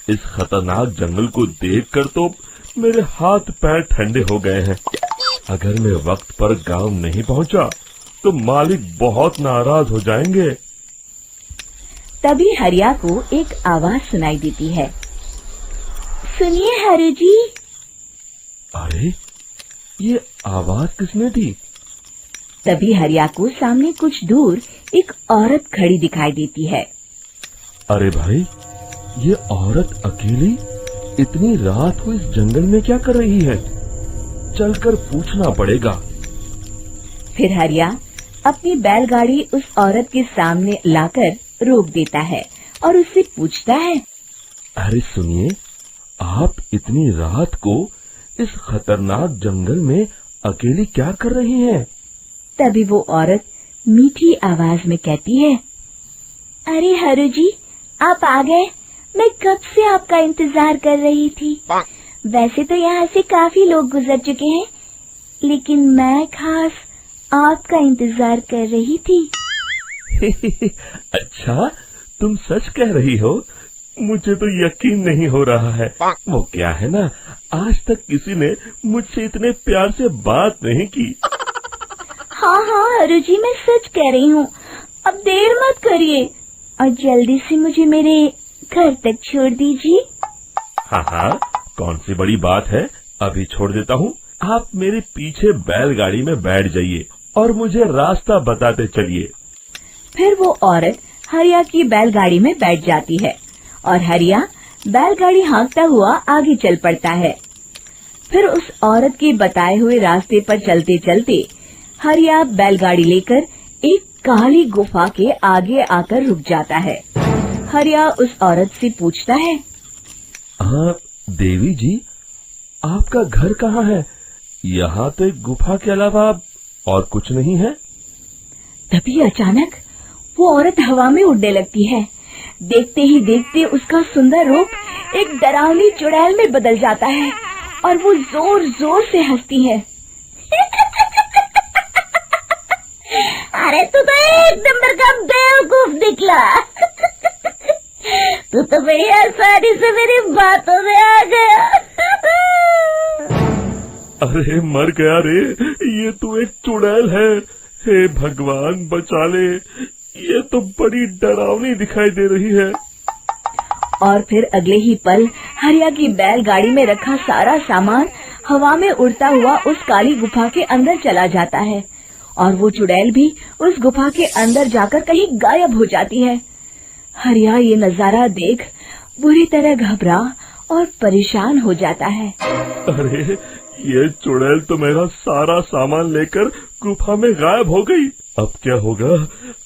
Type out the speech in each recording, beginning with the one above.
इस खतरनाक जंगल को देखकर तो मेरे हाथ पैर ठंडे हो गए हैं। अगर मैं वक्त पर गांव नहीं पहुंचा तो मालिक बहुत नाराज हो जाएंगे। तभी हरिया को एक आवाज सुनाई देती है। सुनिए हरु जी। अरे ये आवाज किसने दी? तभी हरिया को सामने कुछ दूर एक औरत खड़ी दिखाई देती है। अरे भाई, ये औरत अकेली इतनी रात को इस जंगल में क्या कर रही है? चलकर पूछना पड़ेगा। फिर हरिया अपनी बैलगाड़ी उस औरत के सामने लाकर रोक देता है और उससे पूछता है। अरे सुनिए, आप इतनी रात को इस खतरनाक जंगल में अकेली क्या कर रही हैं? तभी वो औरत मीठी आवाज में कहती है। अरे हरु जी, आप आ गए। मैं कब से आपका इंतजार कर रही थी। वैसे तो यहाँ से काफी लोग गुजर चुके हैं, लेकिन मैं खास आपका इंतजार कर रही थी। अच्छा, तुम सच कह रही हो? मुझे तो यकीन नहीं हो रहा है। वो क्या है ना, आज तक किसी ने मुझसे इतने प्यार से बात नहीं की। हाँ हाँ हरु जी, मैं सच कह रही हूँ। अब देर मत करिए और जल्दी से मुझे मेरे घर तक छोड़ दीजिए। हाँ हाँ, कौन सी बड़ी बात है, अभी छोड़ देता हूँ। आप मेरे पीछे बैलगाड़ी में बैठ जाइए और मुझे रास्ता बताते चलिए। फिर वो औरत हरिया की बैलगाड़ी में बैठ जाती है और हरिया बैलगाड़ी हाँकता हुआ आगे चल पड़ता है। फिर उस औरत के बताए हुए रास्ते पर चलते चलते हरिया बैलगाड़ी लेकर एक काली गुफा के आगे आकर रुक जाता है। हरिया उस औरत से पूछता है। हाँ देवी जी, आपका घर कहाँ है? यहाँ तो एक गुफा के अलावा और कुछ नहीं है। तभी अचानक वो औरत हवा में उड़ने लगती है। देखते ही देखते उसका सुंदर रूप एक डरावनी चुड़ैल में बदल जाता है और वो जोर जोर से हंसती है। अरे तू तो एक नंबर का बेवकूफ निकला। तू तो बड़ी आसानी से मेरी बातों में आ गया। अरे मर गया रे, ये तो एक चुड़ैल है। हे भगवान बचा ले, ये तो बड़ी डरावनी दिखाई दे रही है। और फिर अगले ही पल हरिया की बैलगाड़ी में रखा सारा सामान हवा में उड़ता हुआ उस काली गुफा के अंदर चला जाता है और वो चुड़ैल भी उस गुफा के अंदर जाकर कहीं गायब हो जाती है। हरिया ये नजारा देख बुरी तरह घबरा और परेशान हो जाता है। अरे ये चुड़ैल तो मेरा सारा सामान लेकर गुफा में गायब हो गई। अब क्या होगा?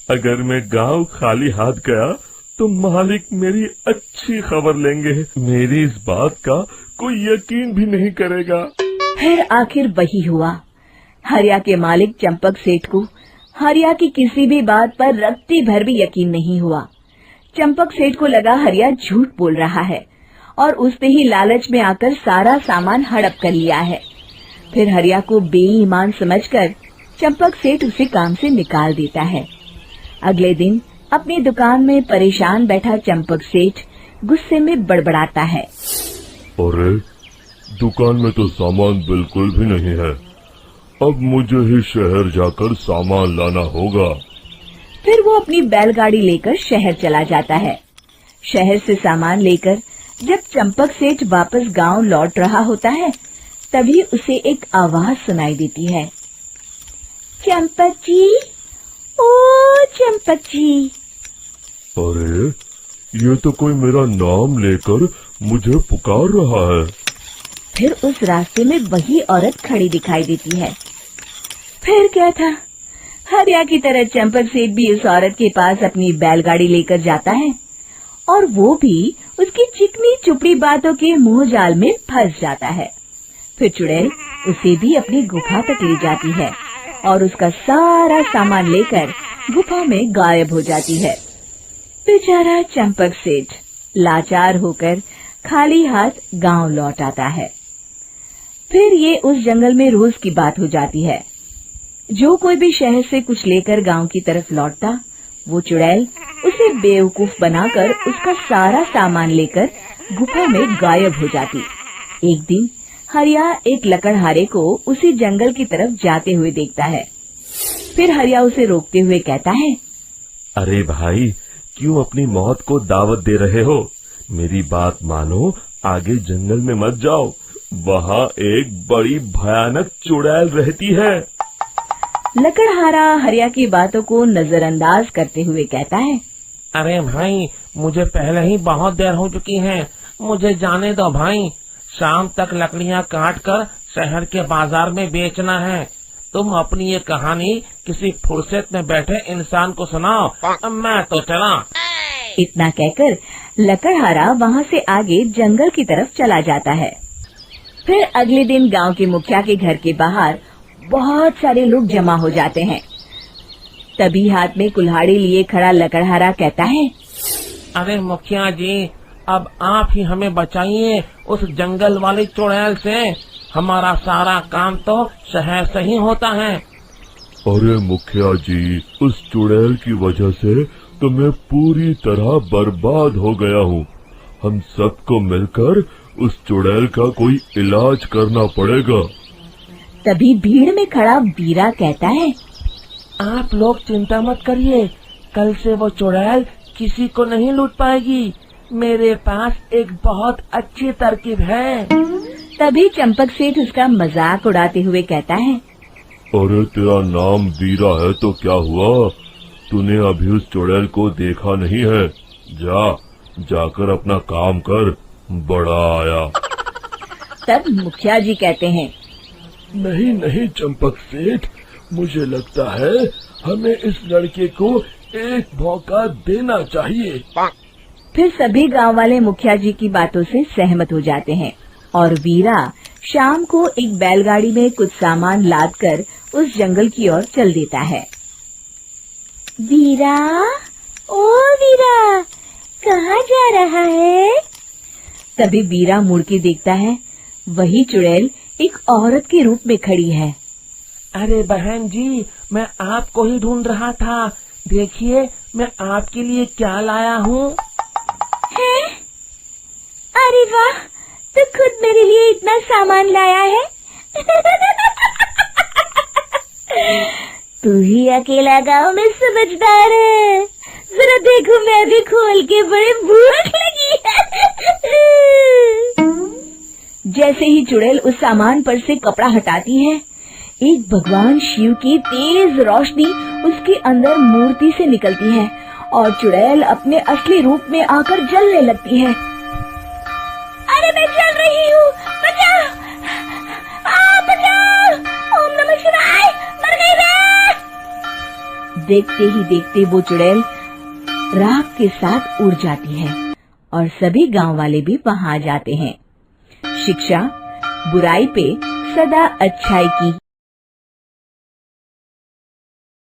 अगर मैं गांव खाली हाथ गया तो मालिक मेरी अच्छी खबर लेंगे। मेरी इस बात का कोई यकीन भी नहीं करेगा। फिर आखिर वही हुआ। हरिया के मालिक चंपक सेठ को हरिया की किसी भी बात पर रत्ती भर भी यकीन नहीं हुआ। चंपक सेठ को लगा हरिया झूठ बोल रहा है और उसने ही लालच में आकर सारा सामान हड़प कर लिया है। फिर हरिया को बेईमान समझकर चंपक सेठ उसे काम से निकाल देता है। अगले दिन अपनी दुकान में परेशान बैठा चंपक सेठ गुस्से में बड़बड़ाता है। अरे दुकान में तो सामान बिल्कुल भी नहीं है। अब मुझे ही शहर जाकर सामान लाना होगा। फिर वो अपनी बैलगाड़ी लेकर शहर चला जाता है। शहर से सामान लेकर जब चंपक सेठ वापस गांव लौट रहा होता है, तभी उसे एक आवाज सुनाई देती है। चंपक जी, ओ चंपक जी। अरे ये तो कोई मेरा नाम लेकर मुझे पुकार रहा है। फिर उस रास्ते में वही औरत खड़ी दिखाई देती है। फिर क्या था, हरिया की तरह चंपक सेठ भी उस औरत के पास अपनी बैलगाड़ी लेकर जाता है और वो भी उसकी चिकनी चुपड़ी बातों के मुंह जाल में फंस जाता है। फिर चुड़ैल उसे भी अपनी गुफा तक ले जाती है और उसका सारा सामान लेकर गुफा में गायब हो जाती है। बेचारा चंपक सेठ लाचार होकर खाली हाथ गांव लौट आता है। फिर ये उस जंगल में रोज की बात हो जाती है। जो कोई भी शहर से कुछ लेकर गांव की तरफ लौटता, वो चुड़ैल उसे बेवकूफ बनाकर उसका सारा सामान लेकर गुफा में गायब हो जाती। एक दिन हरिया एक लकड़हारे को उसी जंगल की तरफ जाते हुए देखता है। फिर हरिया उसे रोकते हुए कहता है, अरे भाई, क्यों अपनी मौत को दावत दे रहे हो? मेरी बात मानो, आगे जंगल में मत जाओ, वहाँ एक बड़ी भयानक चुड़ैल रहती है। लकड़हारा हरिया की बातों को नजरअंदाज करते हुए कहता है, अरे भाई, मुझे पहले ही बहुत देर हो चुकी है, मुझे जाने दो भाई। शाम तक लकड़ियाँ काट कर शहर के बाजार में बेचना है। तुम अपनी ये कहानी किसी फुर्सत में बैठे इंसान को सुनाओ, मैं तो चला। इतना कहकर लकड़हारा वहाँ से आगे जंगल की तरफ चला जाता है। फिर अगले दिन गांव के मुखिया के घर के बाहर बहुत सारे लोग जमा हो जाते हैं। तभी हाथ में कुल्हाड़ी लिए खड़ा लकड़हारा कहता है, अरे मुखिया जी, अब आप ही हमें बचाइए उस जंगल वाली चुड़ैल से। हमारा सारा काम तो शहर से ही होता है। अरे मुखिया जी, उस चुड़ैल की वजह से तो मैं पूरी तरह बर्बाद हो गया हूँ। हम सबको मिलकर उस चुड़ैल का कोई इलाज करना पड़ेगा। तभी भीड़ में खड़ा वीरा कहता है, आप लोग चिंता मत करिए, कल से वो चुड़ैल किसी को नहीं लूट पाएगी। मेरे पास एक बहुत अच्छी तरकीब है। तभी चंपक सेठ उसका मजाक उड़ाते हुए कहता है, अरे तेरा नाम वीरा है तो क्या हुआ? तूने अभी उस चुड़ैल को देखा नहीं है? जाकर अपना काम कर, बड़ा आया। तब मुखिया जी कहते हैं, नहीं नहीं चंपक सेठ, मुझे लगता है हमें इस लड़के को एक मौका देना चाहिए। फिर सभी गांव वाले मुखिया जी की बातों से सहमत हो जाते हैं और वीरा शाम को एक बैलगाड़ी में कुछ सामान लादकर उस जंगल की ओर चल देता है। वीरा, ओ वीरा, कहाँ जा रहा है? तभी वीरा मुड़ के देखता है, वही चुड़ैल एक औरत के रूप में खड़ी है। अरे बहन जी, मैं आपको ही ढूंढ रहा था। देखिए, मैं आपके लिए क्या लाया हूँ। अरे वाह, तू खुद मेरे लिए इतना सामान लाया है। तू ही अकेला गांव में समझदार है। जरा देखो, मैं भी खोल के, बड़े भूख लगी है। जैसे ही चुड़ैल उस सामान पर से कपड़ा हटाती है, एक भगवान शिव की तेज रोशनी उसके अंदर मूर्ति से निकलती है और चुड़ैल अपने असली रूप में आकर जलने लगती है। अरे मैं जल रही हूँ, बचाओ, बचाओ, ओम नमः शिवाय, मर गई मैं। देखते ही देखते वो चुड़ैल राख के साथ उड़ जाती है और सभी गांव वाले भी वहां जाते हैं। शिक्षा बुराई पे सदा अच्छाई की